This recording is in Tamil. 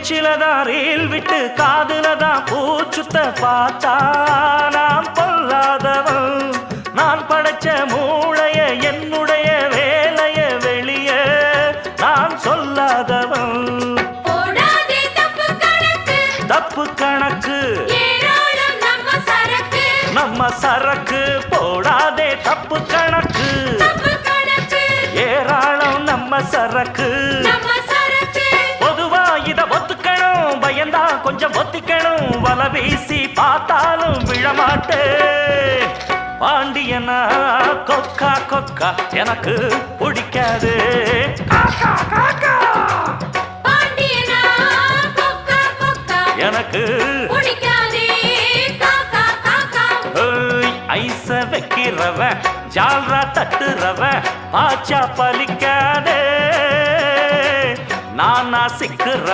பேச்சிலதான் ரீல் விட்டு காதுலதான் பூச்சுத்த பார்த்தா நான் பொல்லாதவன். நான் படைச்ச மூளைய என்னுடைய வேலைய வெளிய நான் சொல்லாதவன். தப்பு கணக்கு நம்ம சரக்கு போடாதே தப்பு கணக்கு ஏராளம் நம்ம சரக்கு. பொதுவா இத ஒத்துக்கணும் பயந்தா கொஞ்சம் ஒத்திக்கணும் வல வீசி பார்த்தாலும் விழமாட்டே. பாண்டியனா கொக்கா கொக்கா எனக்கு பிடிக்காது. எனக்கு ஐச வைக்கிறவன் ஜால்ரா தட்டுறவன் ஆச்சா பலிக்காதே. நானா சிக்குறவன்